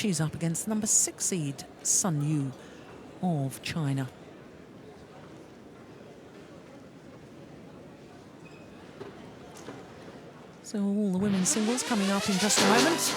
she's up against number 6 seed Sun Yu of China. So all the women's singles coming up in just a moment.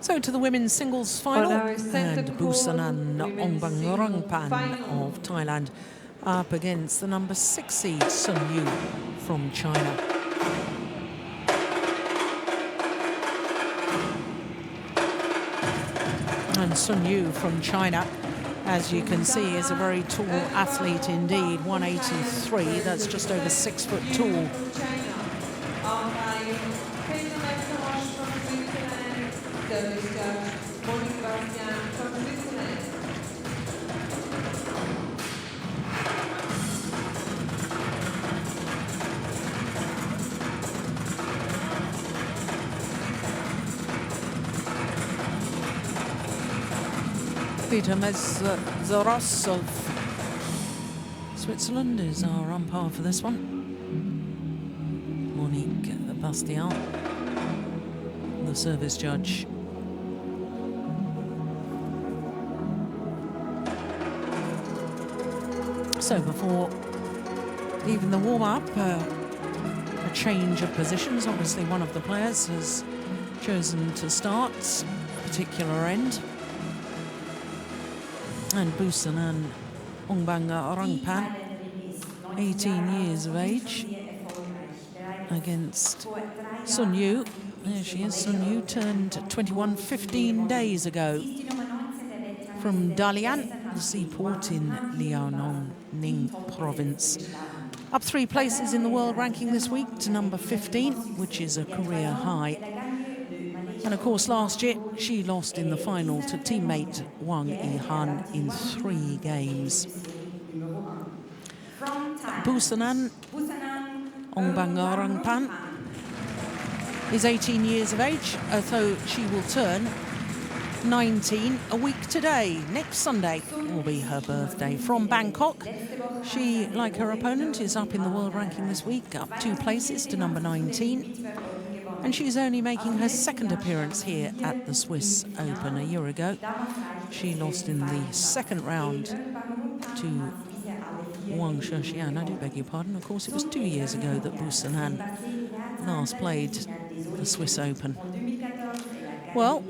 So to the women's singles final, and Busanan Ongbumrungpan of Thailand up against the number 6 seed Sun Yu from China. And Sun Yu from China, as you can see, is a very tall athlete indeed, 183, that's just over 6 foot tall. Zoros of Switzerland is our umpire for this one. Monique Bastien, the service judge. So before even the warm-up, a change of positions. Obviously one of the players has chosen to start a particular end. And Busanan Ongbumrungpan, 18 years of age, against Sun Yu. There she is. Sun Yu turned 21 15 days ago from Dalian, the seaport in Liaoning province. Up 3 places in the world ranking this week to number 15, which is a career high. And of course, last year she lost in the final to teammate Wang Yihan in 3 games. Busanan Ongbumrungpan is 18 years of age, although she will turn 19 a week today. Next Sunday will be her birthday. From Bangkok, she, like her opponent, is up in the world ranking this week, up 2 places to number 19. And she's only making her 2nd appearance here at the Swiss Open. A year ago, she lost in the 2nd round to Wang Shixian. I do beg your pardon. Of course, it was 2 years ago that Busanan last played the Swiss Open. Well,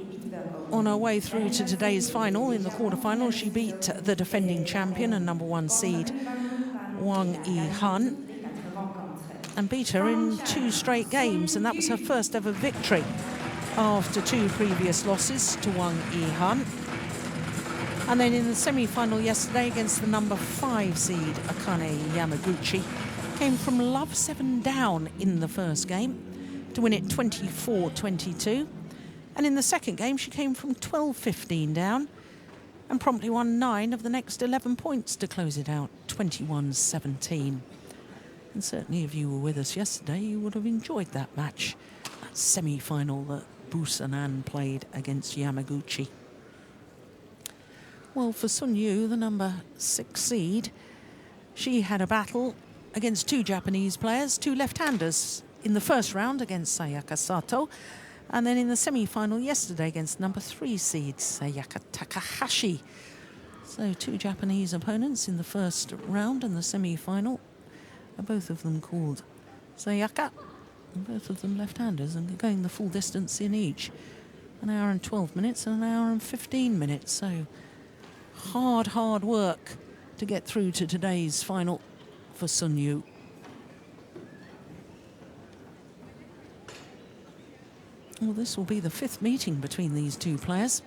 on her way through to today's final. In the quarterfinal, she beat the defending champion and #1 seed Wang Yi-han and beat her in 2 straight games, and that was her first ever victory after 2 previous losses to Wang Yi-han. And then in the semi-final yesterday against the #5 seed Akane Yamaguchi, came from love 7 down in the first game to win it 24-22. And in the second game, she came from 12-15 down and promptly won 9 of the next 11 points to close it out, 21-17. And certainly if you were with us yesterday, you would have enjoyed that match, that semi-final that Busanan played against Yamaguchi. Well, for Sun Yu, the #6 seed, she had a battle against 2 Japanese players, 2 left-handers, in the first round against Sayaka Sato, and then in the semi-final yesterday against #3 seed Sayaka Takahashi. So 2 Japanese opponents in the first round and the semi-final, both of them called Sayaka, and both of them left-handers, and going the full distance in each. 1 hour and 12 minutes and 1 hour and 15 minutes. So hard work to get through to today's final for Sun Yu. Well, this will be the 5th meeting between these 2 players,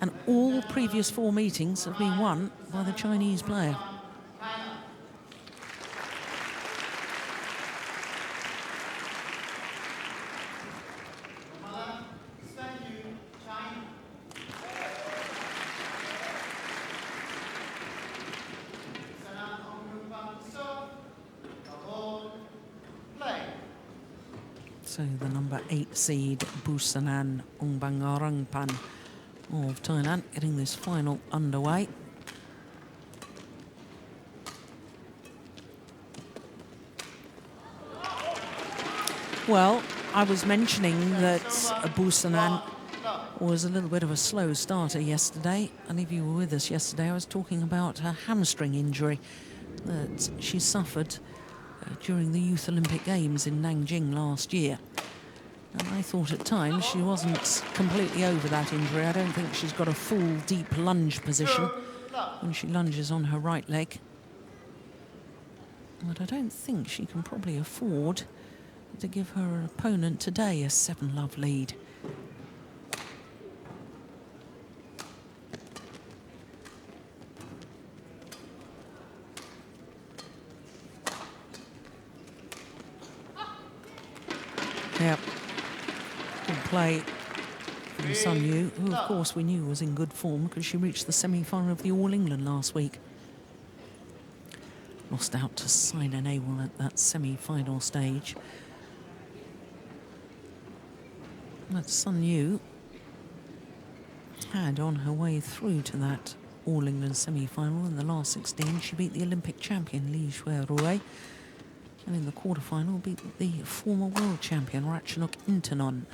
and all previous 4 meetings have been won by the Chinese player. So the #8 seed Busanan Ongbumrungpan of Thailand getting this final underway. Well, I was mentioning that Busanan was a little bit of a slow starter yesterday, and if you were with us yesterday, I was talking about her hamstring injury that she suffered during the Youth Olympic Games in Nanjing last year. And I thought at times she wasn't completely over that injury. I don't think she's got a full deep lunge position when she lunges on her right leg. But I don't think she can probably afford to give her opponent today a 7-love lead. Yep. Good play from Sun Yu, who of course we knew was in good form because she reached the semi-final of the All England last week. Lost out to Saina Nehwal at that semi-final stage. But Sun Yu had on her way through to that All England semi-final in the last 16. She beat the Olympic champion Lee Shui-rui. And in the quarterfinal, beat the former world champion Ratchanok Intanon.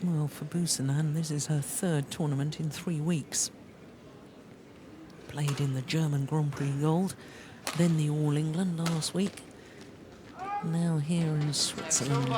Well, for Busanan, this is her 3rd tournament in 3 weeks. Played in the German Grand Prix Gold, then the All England last week, now here in Switzerland.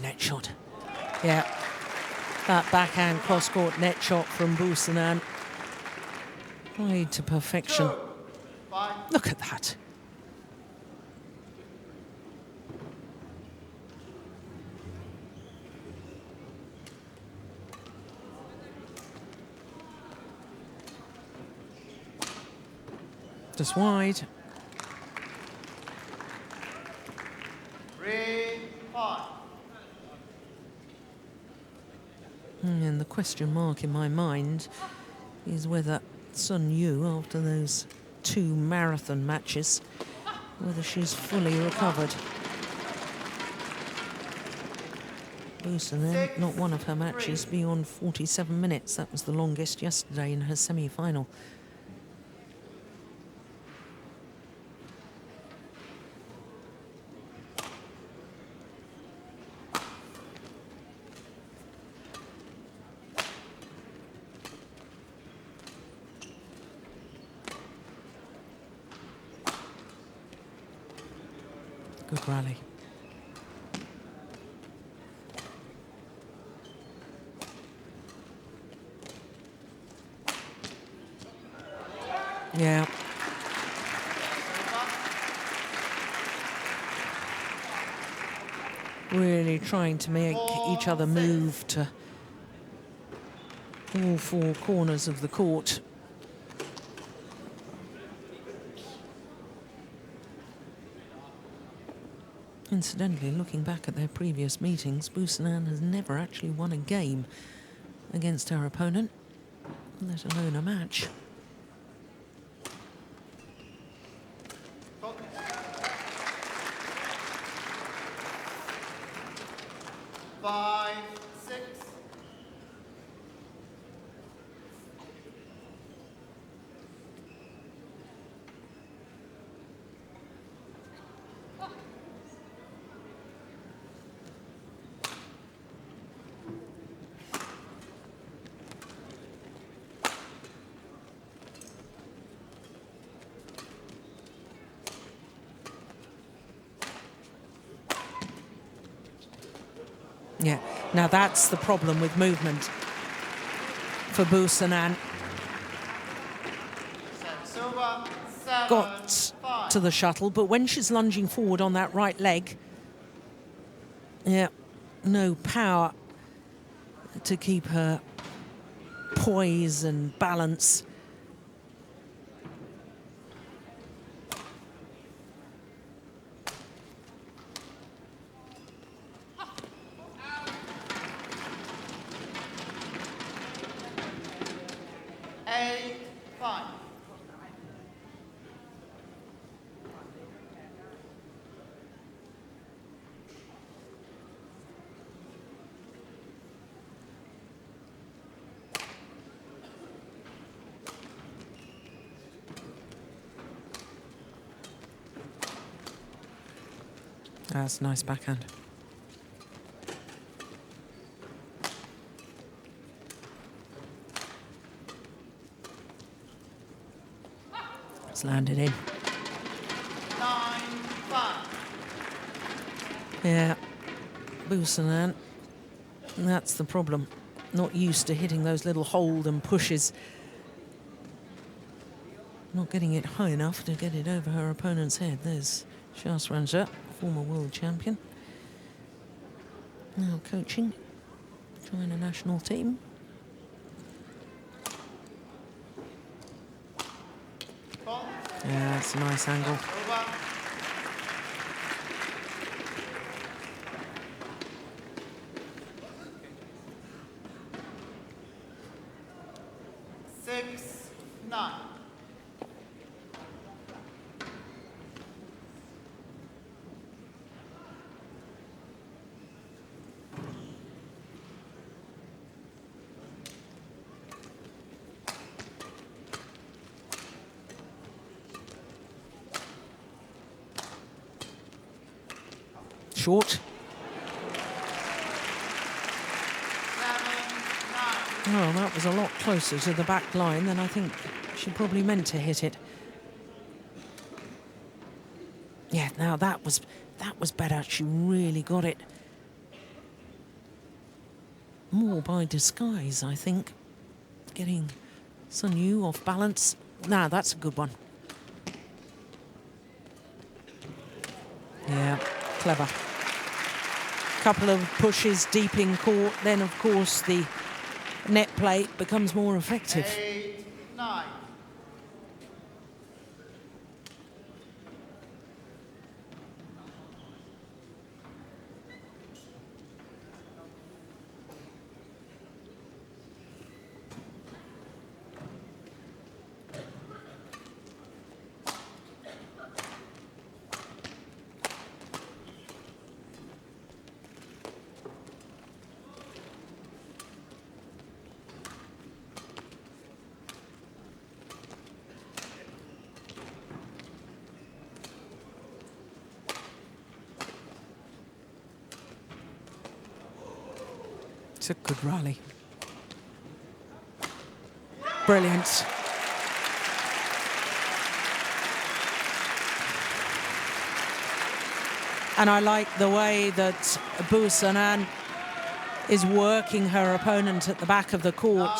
Net shot. Yeah, that backhand cross-court net shot from Busanan. Played to perfection. Look at that. Just wide. 3-5. And the question mark in my mind is whether Sun Yu, after those 2 marathon matches, whether she's fully recovered. Busanan, not one of her matches beyond 47 minutes. That was the longest yesterday in her semi-final. Good rally. Yeah. Really trying to make each other move to all 4 corners of the court. Incidentally, looking back at their previous meetings, Busanan has never actually won a game against her opponent, let alone a match. Yeah, now that's the problem with movement for Busanan. Got to the shuttle, but when she's lunging forward on that right leg, yeah, no power to keep her poise and balance. That's a nice backhand. It's landed in. 9-5. Yeah, Busanan, that's the problem. Not used to hitting those little hold and pushes. Not getting it high enough to get it over her opponent's head. There's Shasranja, former world champion. Now coaching China national team. Yeah, that's a nice angle. Short. Oh, that was a lot closer to the back line than I think she probably meant to hit it. Yeah, now that was better. She really got it. More by disguise, I think. Getting Sun Yu off balance. Now that's a good one. Yeah, clever. Couple of pushes deep in court, then of course the net play becomes more effective. 8-9. It's a good rally. Brilliant. And I like the way that Busanan is working her opponent at the back of the court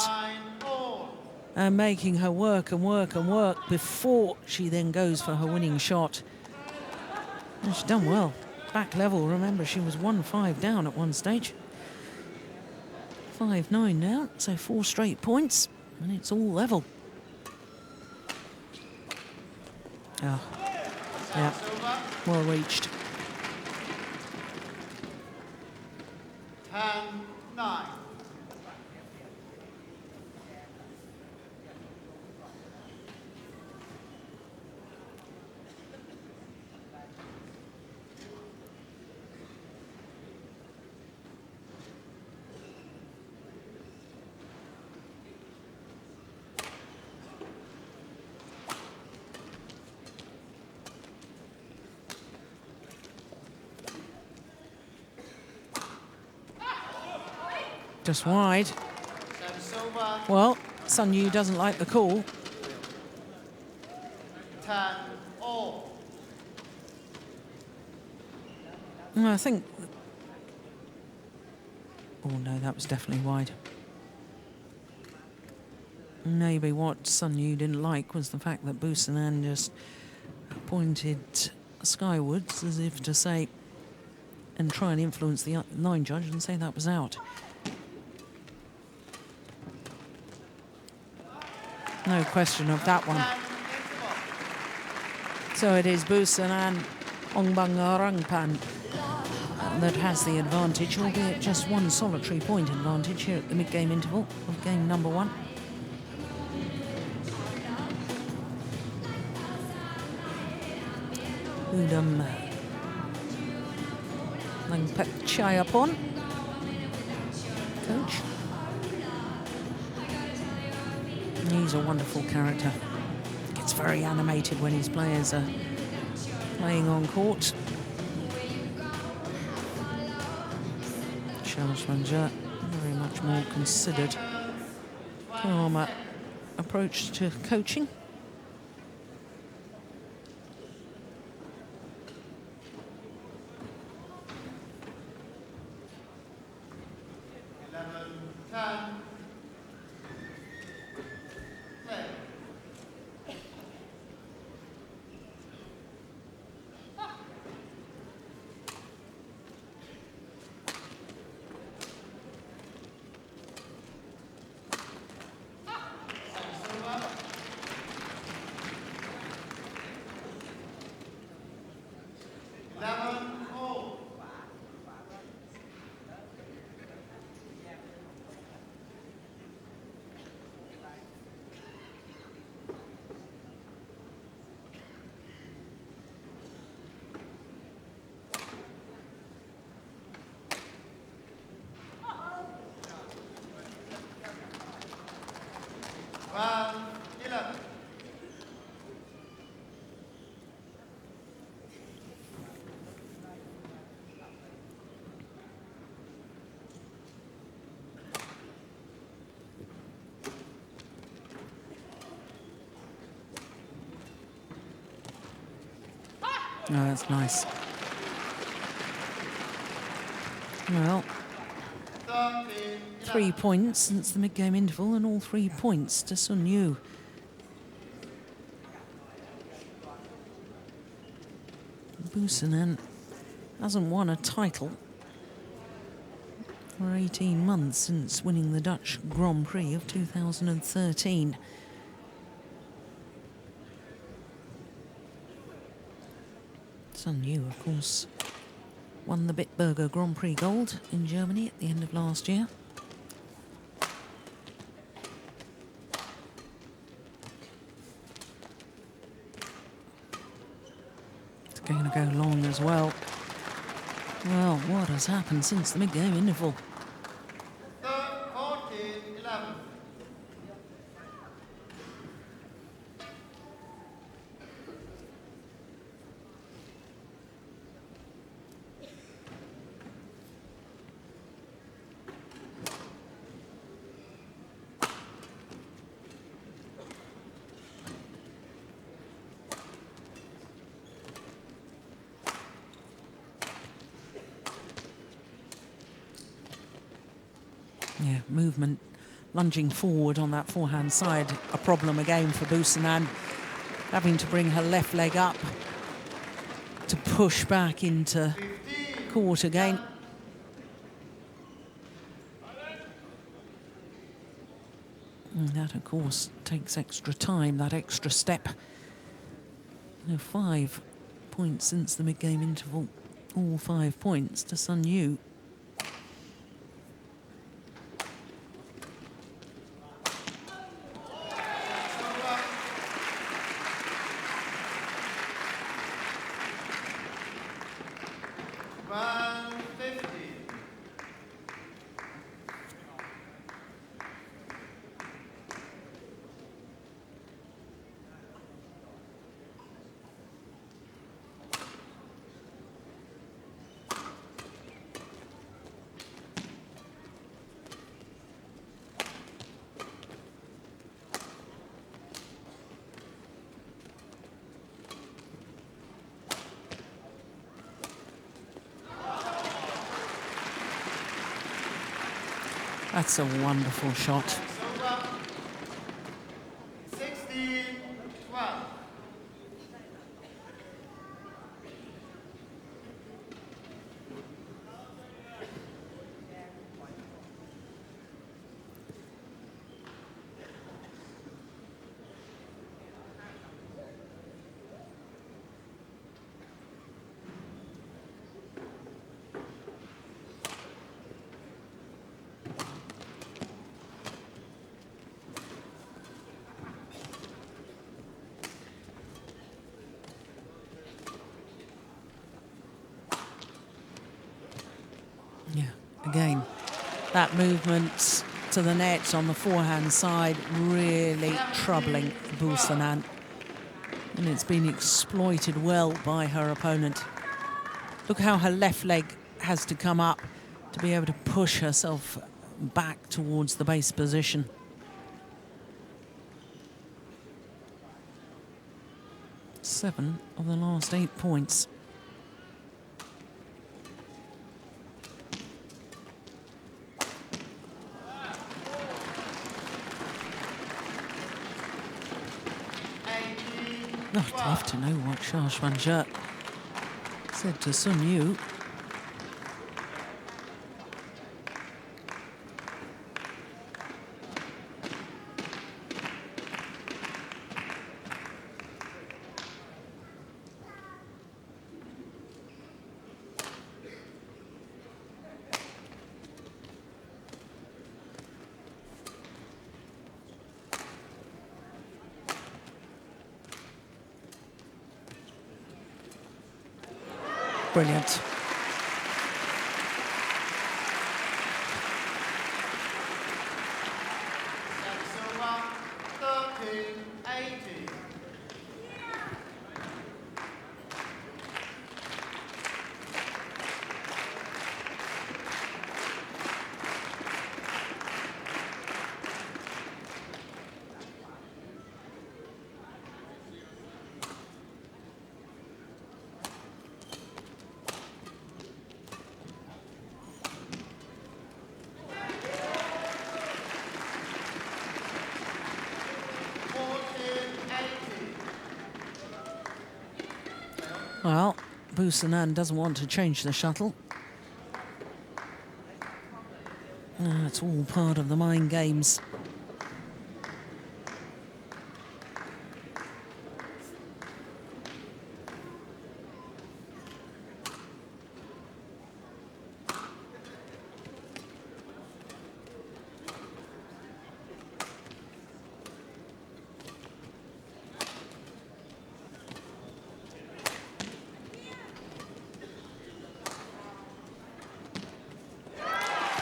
and making her work and work and work before she then goes for her winning shot. And she's done well. Back level, remember, she was 1-5 down at one stage. 5-9 now, so 4 straight points, and it's all level. Oh, yeah, well reached. 10-9. Just wide. Well, Sun Yu doesn't like the call. 10-all. I think... Oh, no, that was definitely wide. Maybe what Sun Yu didn't like was the fact that Busanan just pointed skywards as if to say, and try and influence the line judge and say that was out. No question of that one. So it is Busanan Ongbumrungpan that has the advantage, albeit just one solitary point advantage here at the mid-game interval of game number 1. Udam Langpet Chayapon, coach. He's a wonderful character. Gets very animated when his players are playing on court. Charles Ranger, very much more considered, calmer approach to coaching. Oh, that's nice. Well, 3 points since the mid-game interval, and all 3 points to Sun Yu. Busanan hasn't won a title for 18 months since winning the Dutch Grand Prix of 2013. Sun Yu, of course, won the Bitburger Grand Prix Gold in Germany at the end of last year. It's going to go long as well. Well, what has happened since the mid-game interval? 14-11. movement, lunging forward on that forehand side, a problem again for Busanan, having to bring her left leg up to push back into court again. And that, of course, takes extra time, that extra step. 5 points since the mid-game interval. All 5 points to Sun Yu. That's a wonderful shot. 16-12. Yeah, again, that movement to the net on the forehand side really troubling Busanan. And it's been exploited well by her opponent. Look how her left leg has to come up to be able to push herself back towards the base position. Seven of the last 8 points. Oh, I'd love to know what Shashwanjat said to Sun Yu. Brilliant. That's over 13-18. Well, Busanan doesn't want to change the shuttle. It's all part of the mind games.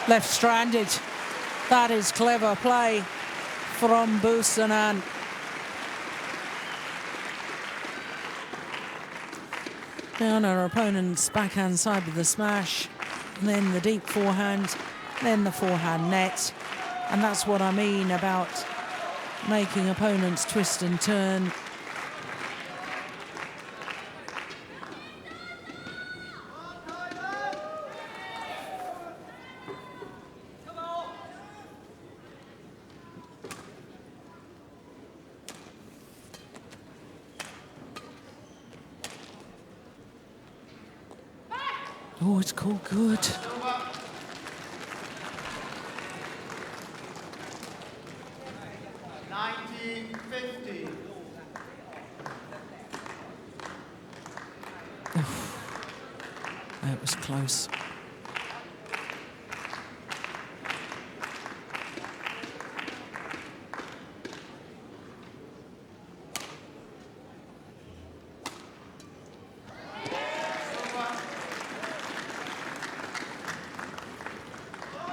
Left stranded. That is clever play from Busanan. Down her opponent's backhand side with the smash, then the deep forehand, then the forehand net. And that's what I mean about making opponents twist and turn. Oh, it's called good. Over. 1950. That was close.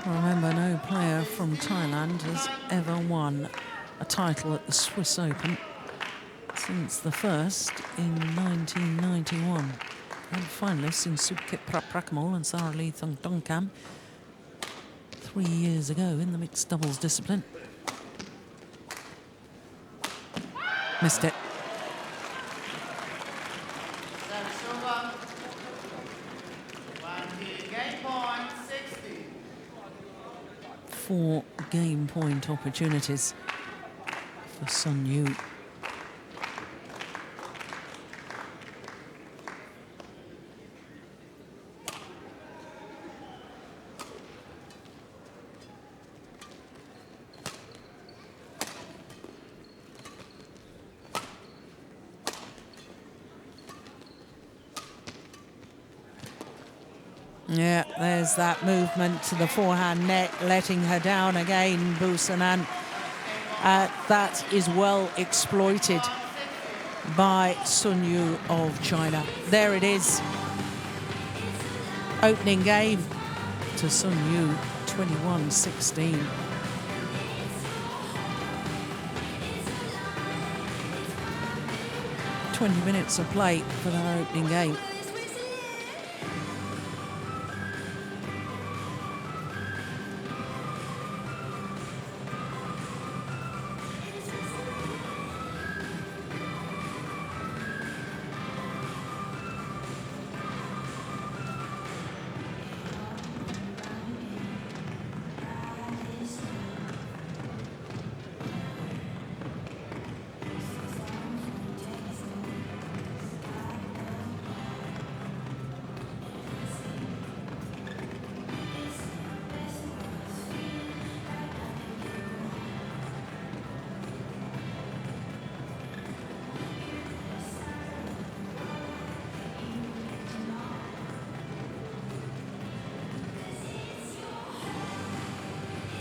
Remember, no player from Thailand has ever won a title at the Swiss Open since the first in 1991. And finalists in Sukhit Prakmal and Saralee Thongthongkam 3 years ago in the mixed doubles discipline. Missed it. Service over. 20 game point, 60. 4 game point opportunities for Sun Yu. Yeah, there's that movement to the forehand net, letting her down again, Busanan. That is well exploited by Sun Yu of China. There it is. Opening game to Sun Yu, 21-16. "20 minutes of play for that opening game.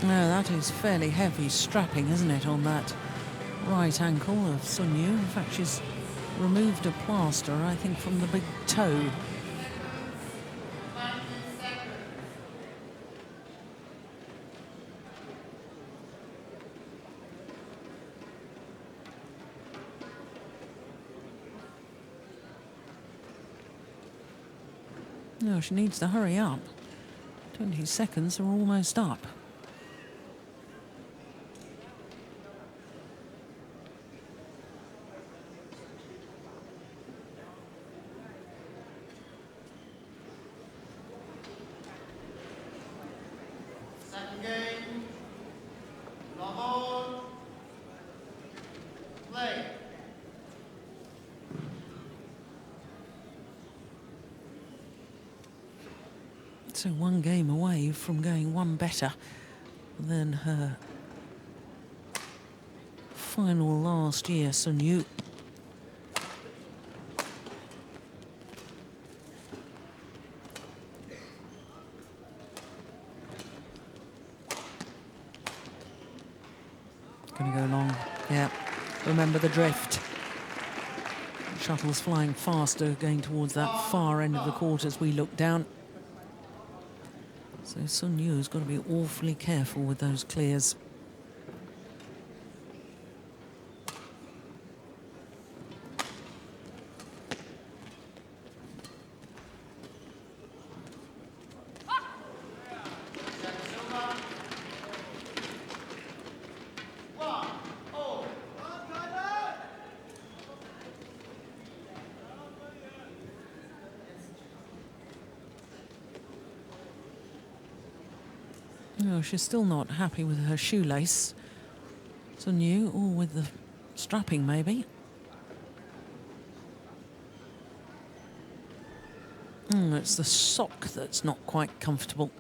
No, that is fairly heavy strapping, isn't it, on that right ankle of Sun Yu. In fact, she's removed a plaster, I think, from the big toe. 19 seconds. No, she needs to hurry up. 20 seconds are almost up. Second game. Level. Play. So 1 game away from going 1 better than her final last year, Sun Yu. Gonna go long. Yeah, remember the drift. Shuttle's flying faster, going towards that far end of the court as we look down. So Sun Yu's got to be awfully careful with those clears. Service over. 1-0. No, she's still not happy with her shoelace. Sun Yu, or with the strapping maybe. It's the sock that's not quite comfortable.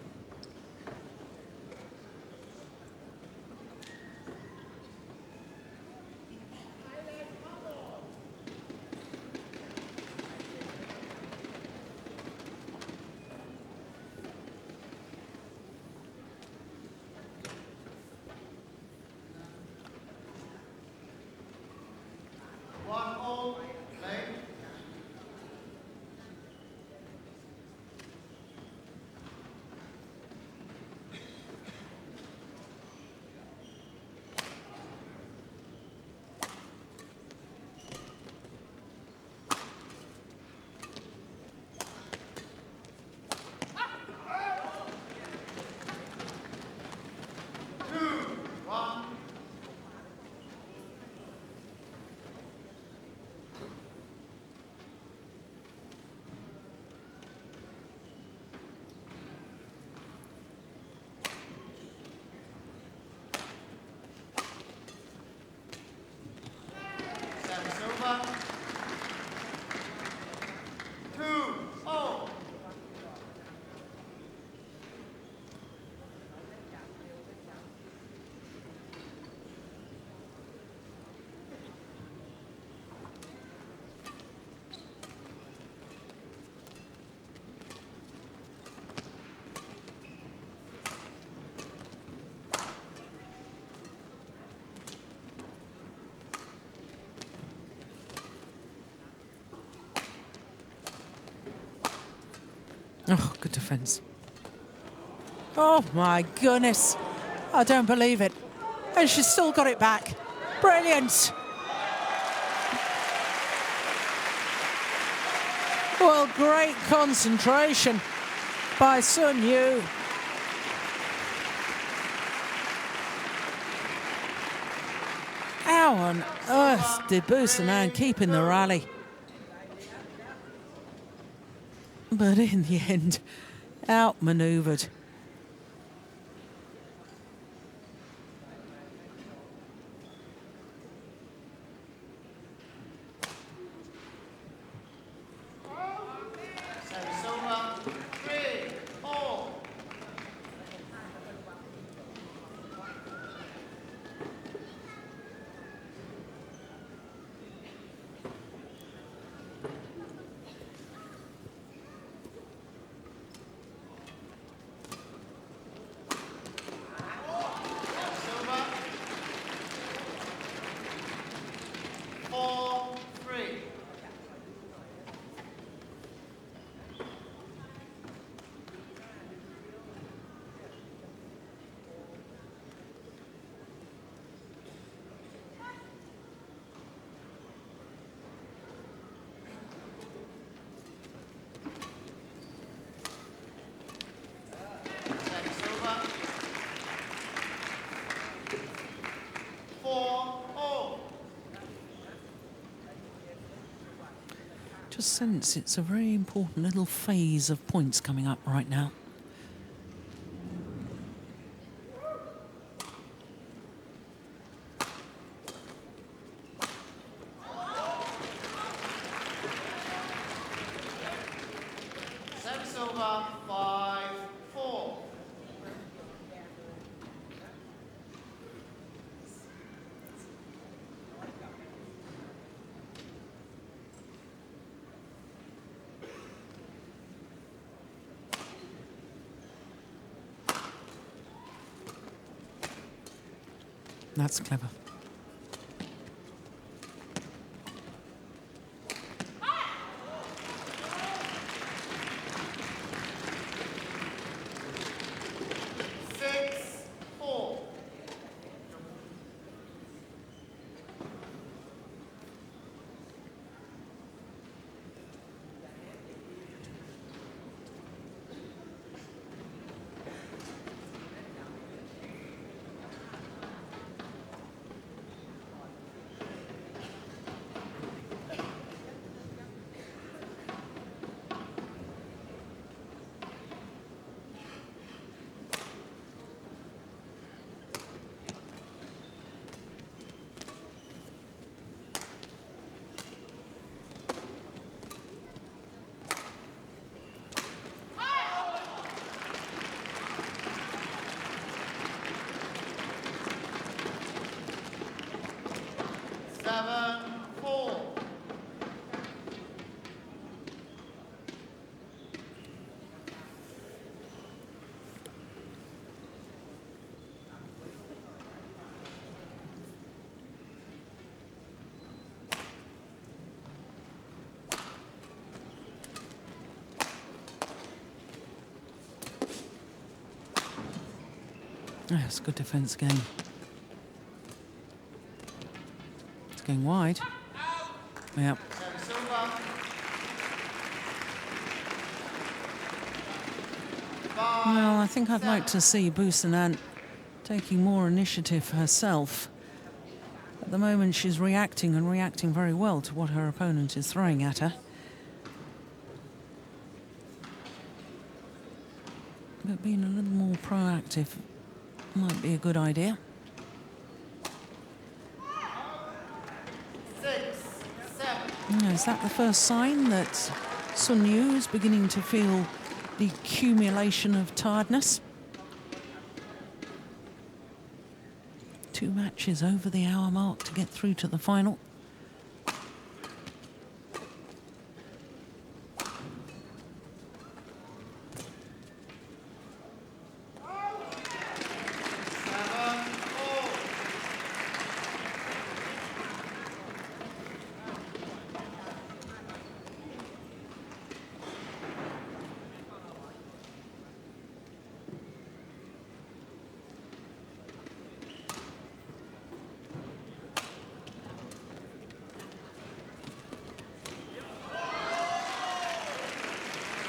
One all, lane. Two, one. Service over. Two, all. Oh, good defence. Oh, my goodness. I don't believe it. And she's still got it back. Brilliant. Well, great concentration by Sun Yu. How on earth did Busanan keep in the rally? But in the end, outmanoeuvred. Service over. Three, all. Service over. 4-3. Service over. 4-all. Just sense it's a very important little phase of points coming up right now. Service over. 5-4. That's clever. Six, four. Yes, good defence again. It's going wide. Yeah. Service over. 5, Well, I think I'd like 7. to see Busanan taking more initiative herself. At the moment, she's reacting and reacting very well to what her opponent is throwing at her. But being a little more proactive might be a good idea. 6, 7. Is that the first sign that Sun Yu is beginning to feel the accumulation of tiredness? 2 matches over the hour mark to get through to the final.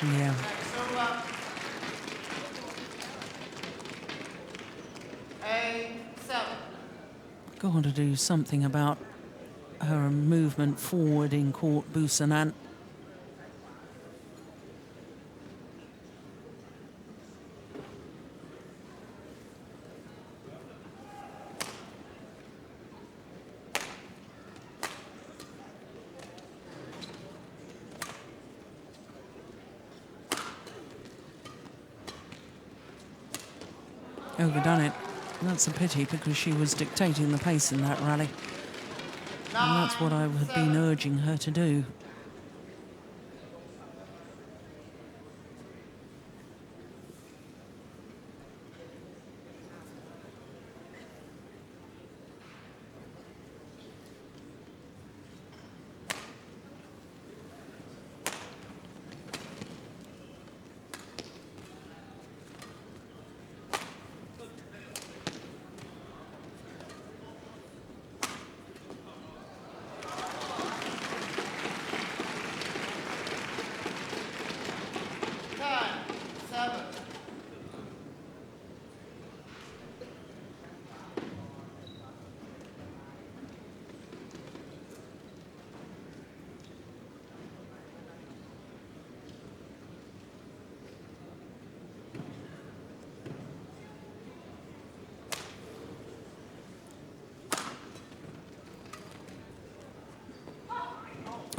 Yeah. Service over. 8, 7. Got to do something about her movement forward in court, Busanan. Overdone it. That's a pity because she was dictating the pace in that rally. And that's what I had been urging her to do.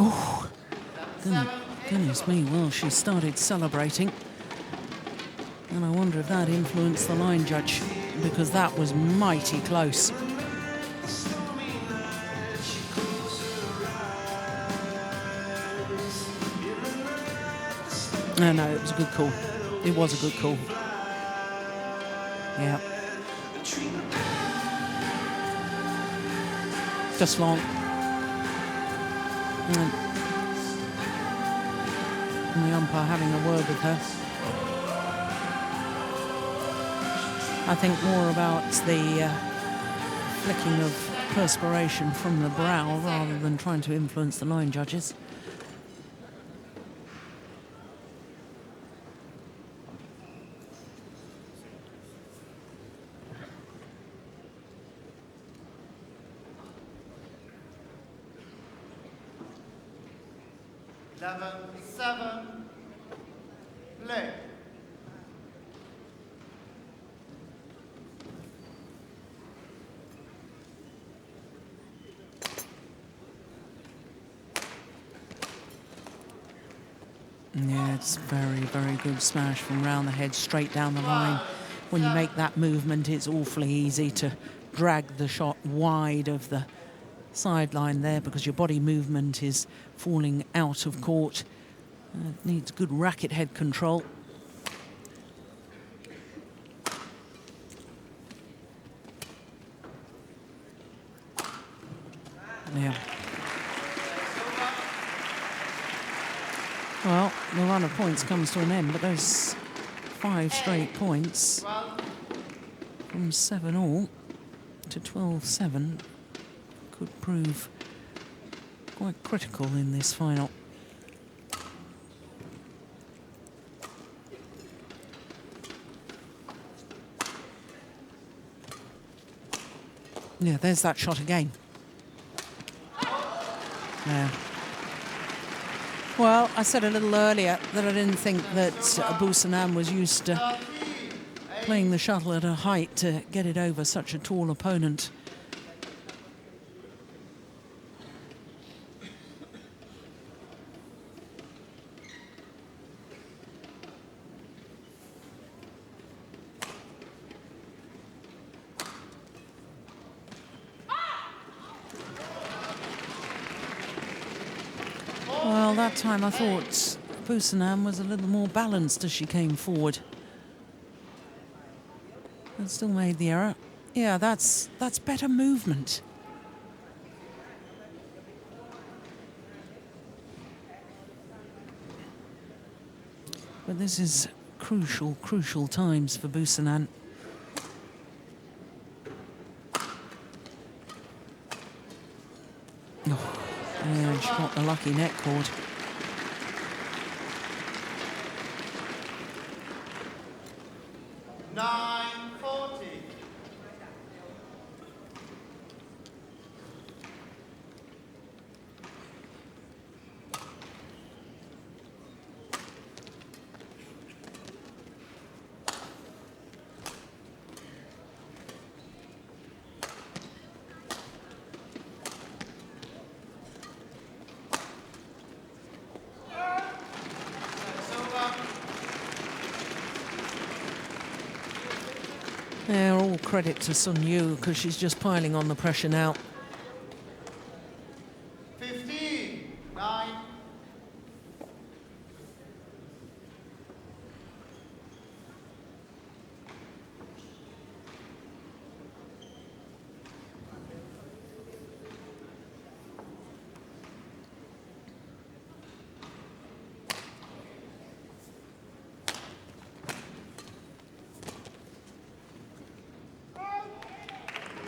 Oh, goodness me, well, she started celebrating. And I wonder if that influenced the line judge, because that was mighty close. No, it was a good call. It was a good call. Yeah. Just long. And the umpire having a word with her. I think more about the flicking of perspiration from the brow rather than trying to influence the line judges. Play. Yeah, it's very, very good smash from round the head, straight down the line. When you make that movement, it's awfully easy to drag the shot wide of the sideline there because your body movement is falling out of court. It needs good racket head control. Yeah. Well, the run of points comes to an end, but those 5 straight points from from 7-all to 12-7 could prove quite critical in this final. Yeah, there's that shot again. Yeah. Well, I said a little earlier that I didn't think that Busanan was used to playing the shuttle at a height to get it over such a tall opponent. Well, that time I thought Busanan was a little more balanced as she came forward. But still made the error. Yeah, that's better movement. But this is crucial times for Busanan. Oh, and she got the lucky net cord. Yeah, all credit to Sun Yu because she's just piling on the pressure now. 15-9.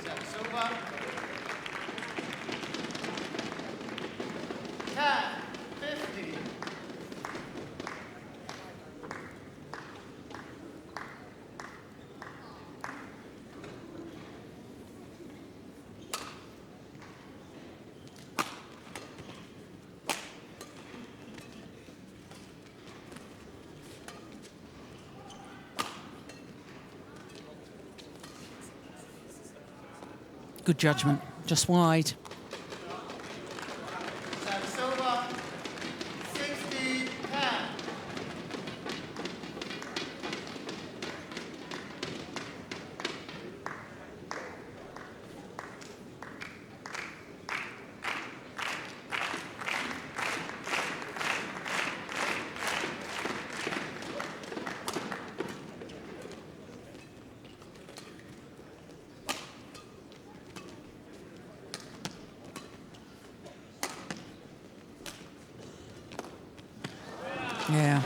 That's over. 10-50. Good judgment, just wide. That's over. 60-10. Yeah.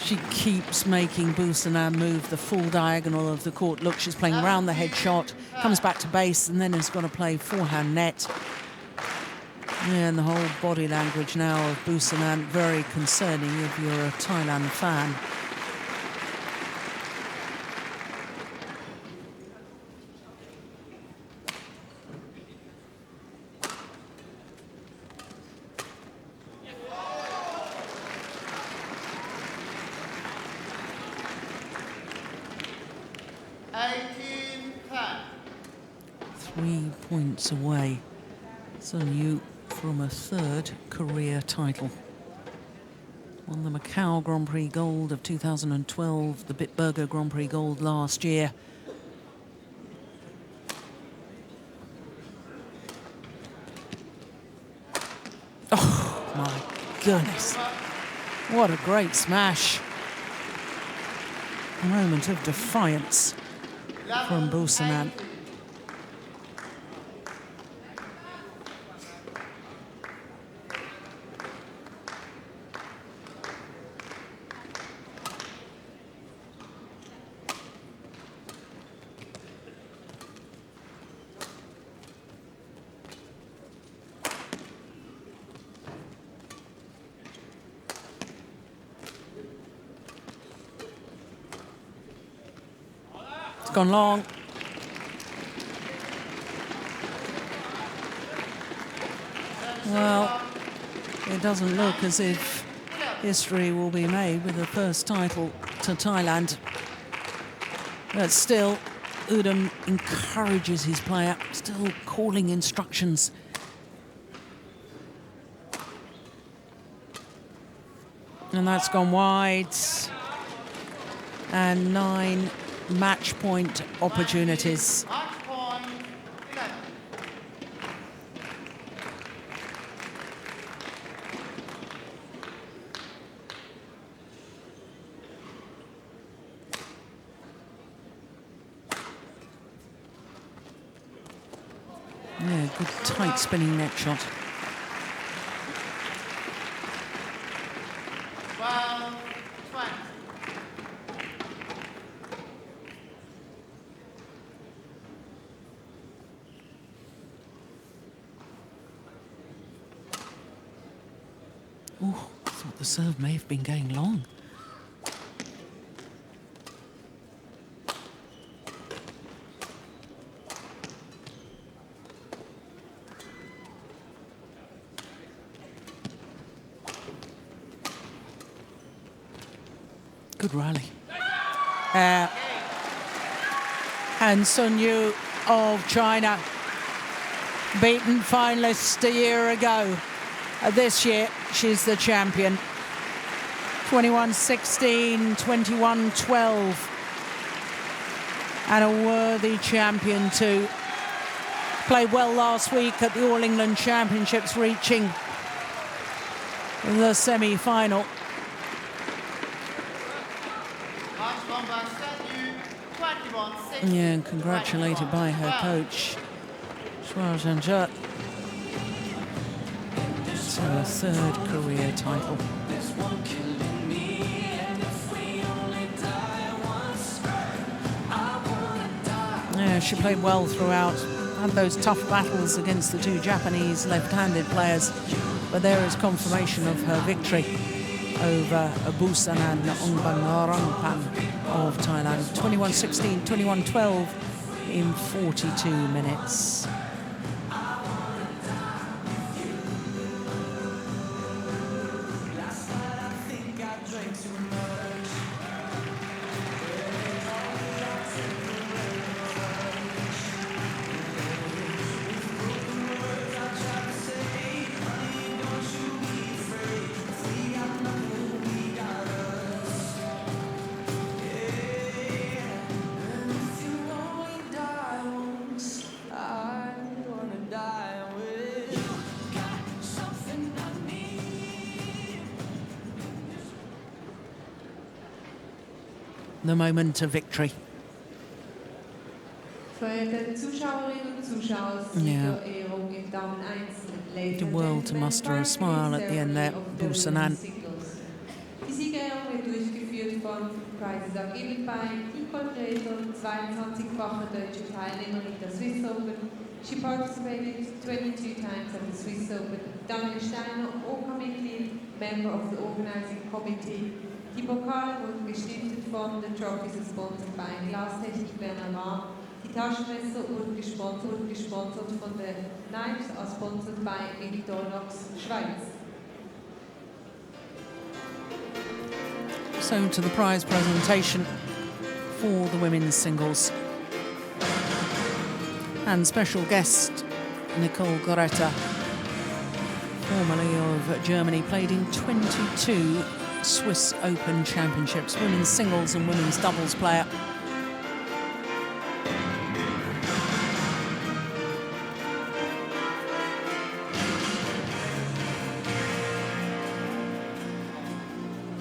She keeps making Busanan move the full diagonal of the court. Look, she's playing round the head shot, comes back to base, and then has got to play forehand net. Yeah, and the whole body language now of Busanan, very concerning if you're a Thailand fan. Points away. Sun Yu from a third career title. Won the Macau Grand Prix Gold of 2012, the Bitburger Grand Prix Gold last year. Oh my goodness. What a great smash. A moment of defiance from Busanan. It's gone long. Well, it doesn't look as if history will be made with the first title to Thailand. But still, Udom encourages his player, still calling instructions. And that's gone wide. And 9 match point opportunities. Match point 11. Yeah, good tight spinning net shot. 12, 20. Ooh, I thought the serve may have been going long. Good rally. And Sun Yu of China, beaten finalist a year ago. This year, she's the champion. 21-16, 21-12. And a worthy champion too. Played well last week at the All England Championships, reaching the semi-final. Match won by Sun Yu, 21-6. Yeah, and congratulated by her coach, Shwajanjut. It's her third career title. Yeah, she played well throughout. Had those tough battles against the two Japanese left-handed players, but there is confirmation of her victory over Busanan Ongbumrungpan of Thailand. 21-16, 21-12 in 42 minutes. The moment of victory. Yeah. The world to muster a smile at the end there, Busanan. Die Siegerehrung wird durchgeführt von Preisesack Ebenbein, Nicole Dretel, 22-fache deutsche Teilnehmerin der Swiss Open. She participated 22 times at the Swiss Open. Daniel Steiner, OK-Mitglied, member of the organizing committee. Die Pokale wurden gestiftet von The Trophies are sponsored by Glastechnik Werner Rahn. Die Taschenmesser wurden gesponsert von der Knives are sponsored by Victorinox Schweiz. So to the prize presentation for the women's singles. And special guest Nicole Goretta, formerly of Germany, played in 22 Swiss Open Championships, women's singles and women's doubles player.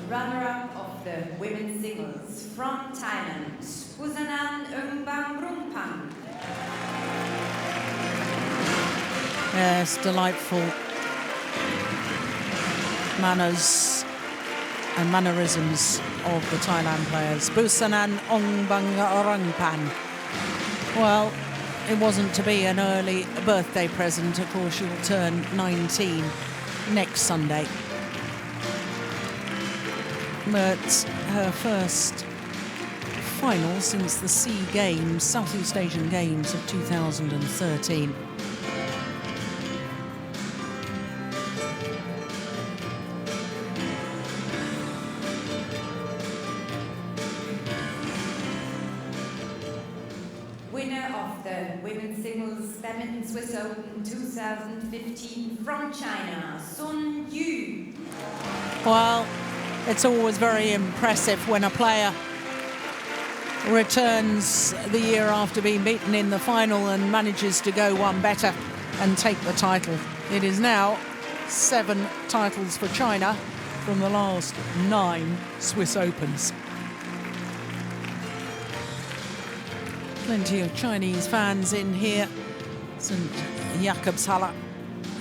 Runner-up of the women's singles from Thailand, Busanan Ongbumrungpan. Yes, delightful manners and mannerisms of the Thailand players. Busanan Ongbumrungpan. Well, it wasn't to be an early birthday present. Of course, she'll turn 19 next Sunday. But her first final since the SEA Games, Southeast Asian Games of 2013. Winner of the Women's Singles Badminton Swiss Open 2015 from China, Sun Yu. Well, it's always very impressive when a player returns the year after being beaten in the final and manages to go one better and take the title. It is now 7 titles for China from the last 9 Swiss Opens. Plenty of Chinese fans in here. St. Jakobshalle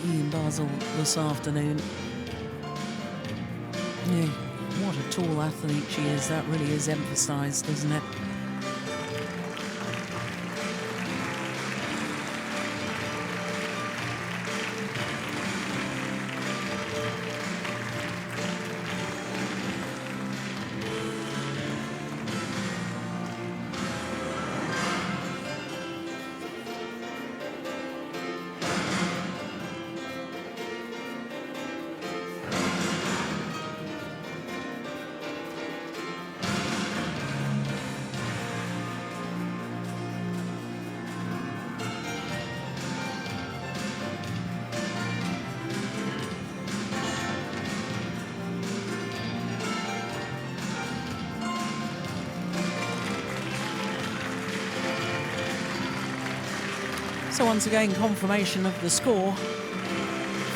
in Basel this afternoon. Yeah, what a tall athlete she is. That really is emphasised, isn't it? So once again, confirmation of the score.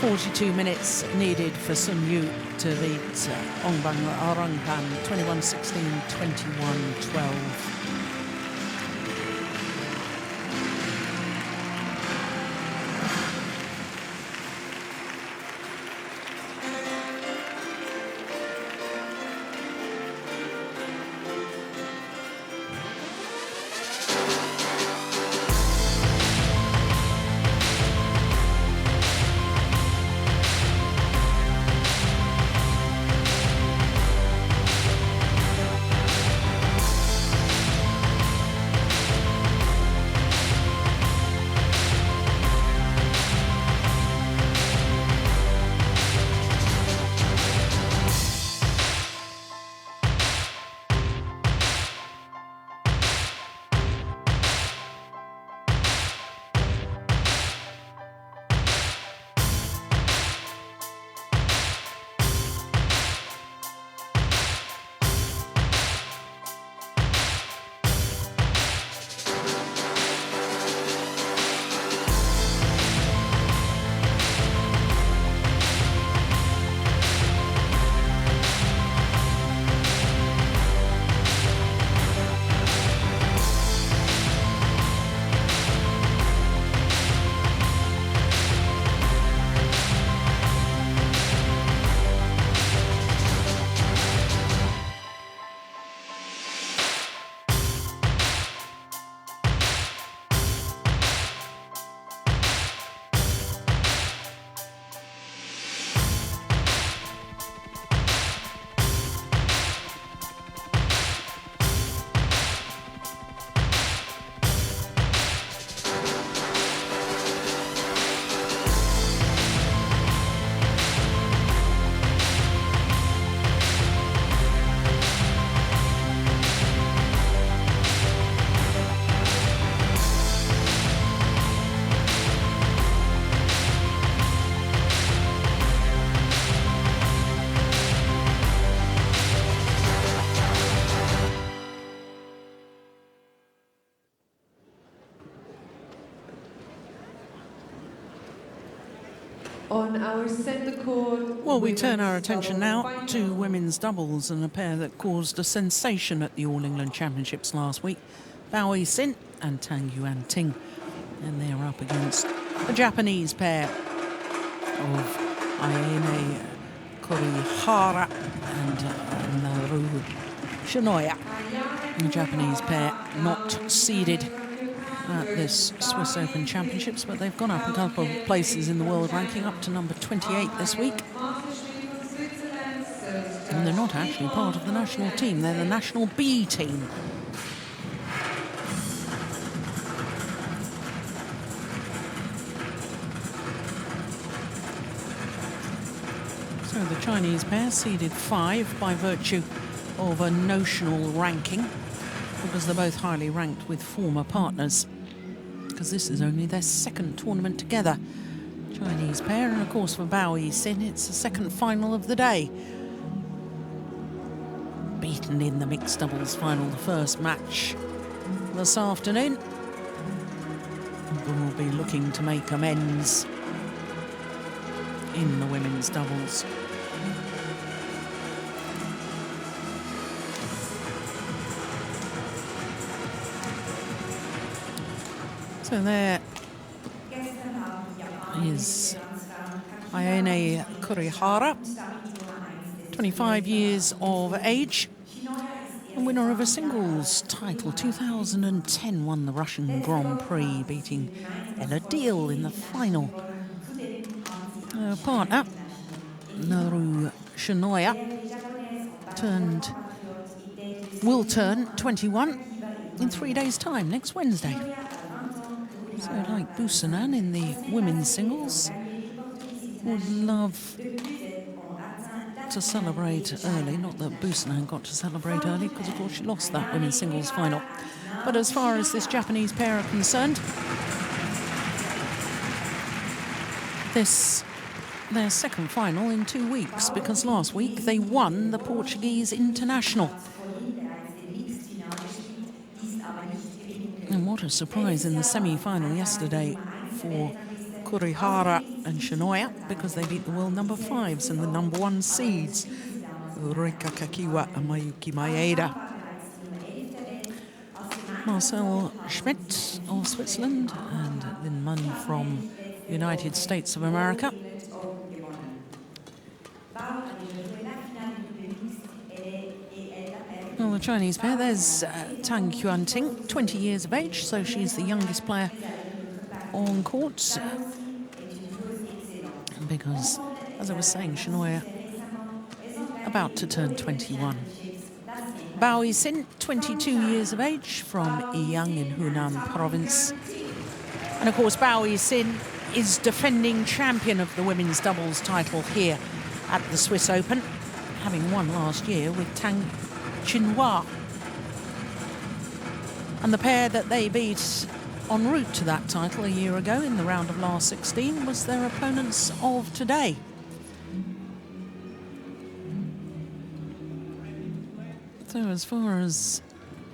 42 minutes needed for Sun Yu to beat Ongbumrungpan 21-16, 21-12. On our centre court. Well, we turn our attention now to women's doubles and a pair that caused a sensation at the All England Championships last week. Bao Yi-sin and Tang Yuan Ting. And they're up against the Japanese pair of Ayane Kurihara and Naru Shinoya. The Japanese pair not seeded at this Swiss Open Championships, but they've gone up a couple of places in the world ranking, up to number 28 this week. And they're not actually part of the national team, they're the national B team. So the Chinese pair seeded 5 by virtue of a notional ranking, because they're both highly ranked with former partners, because this is only their second tournament together. Chinese pair, and of course for Bao Yi-sin, it's the second final of the day. Beaten in the mixed doubles final, the first match this afternoon. We'll be looking to make amends in the women's doubles. So there is Ayane Kurihara, 25 years of age, and winner of a singles title. 2010 won the Russian Grand Prix, beating Ella Deal in the final. Her partner, Naru Shinoya, will turn 21 in 3 days' time, next Wednesday. So like Busanan in the women's singles, would love to celebrate early. Not that Busanan got to celebrate early, because of course she lost that women's singles final. But as far as this Japanese pair are concerned, this their second final in 2 weeks, because last week they won the Portuguese International. And what a surprise in the semi-final yesterday for Kurihara and Shinoya, because they beat the world number 5s and the number 1 seeds, Rika Kakiwa and Mayuki Maeda. Marcel Schmidt of Switzerland and Lin Mun from the United States of America. Well, the Chinese pair, there's Tang Xuanting, 20 years of age, so she's the youngest player on court. Because, as I was saying, Shinoya about to turn 21. Bao Yi-sin, 22 years of age, from Yiyang in Hunan province. And of course, Bao Yi-sin is defending champion of the women's doubles title here at the Swiss Open, having won last year with Tang Qinhua. And the pair that they beat en route to that title a year ago in the round of last 16 was their opponents of today. So as far as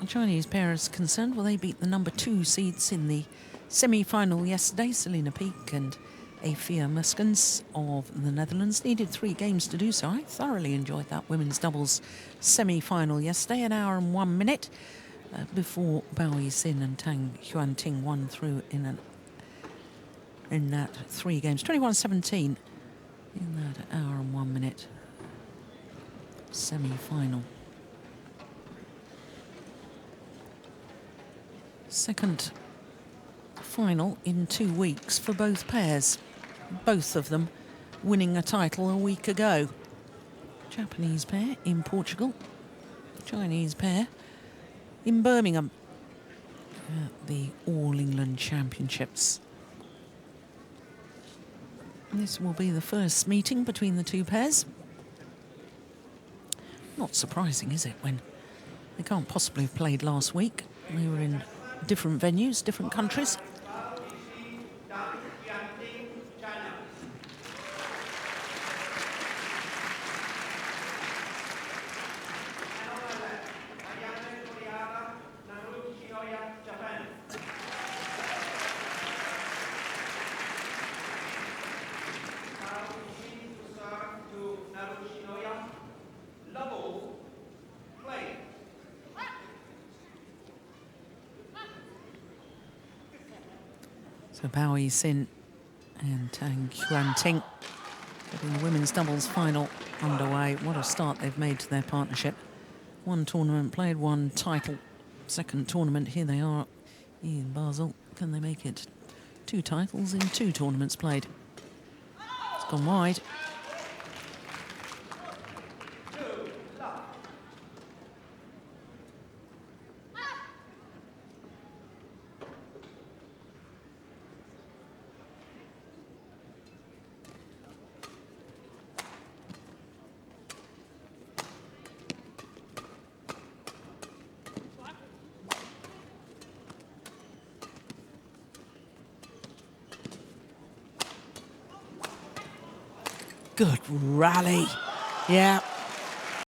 the Chinese pair is concerned, well, they beat the number 2 seeds in the semi-final yesterday, Selena Peek and Afia Muskens of the Netherlands. Needed 3 games to do so. I thoroughly enjoyed that women's doubles semi-final yesterday, 1 hour and 1 minute before Bao Yi-sin and Tang Xuanting won through in that 3 games. 21-17 in that hour and 1 minute semi-final. Second final in 2 weeks for both pairs. Both of them winning a title a week ago. Japanese pair in Portugal, Chinese pair in Birmingham at the All England Championships. This will be the first meeting between the 2 pairs. Not surprising, is it, when they can't possibly have played last week. They were in different venues, different countries. So Bao Yi-sin and Tang Xuanting getting the women's doubles final underway. What a start they've made to their partnership. 1 tournament played, 1 title. Second tournament, here they are in Basel. Can they make it? 2 titles in 2 tournaments played. It's gone wide. Good rally. Yeah.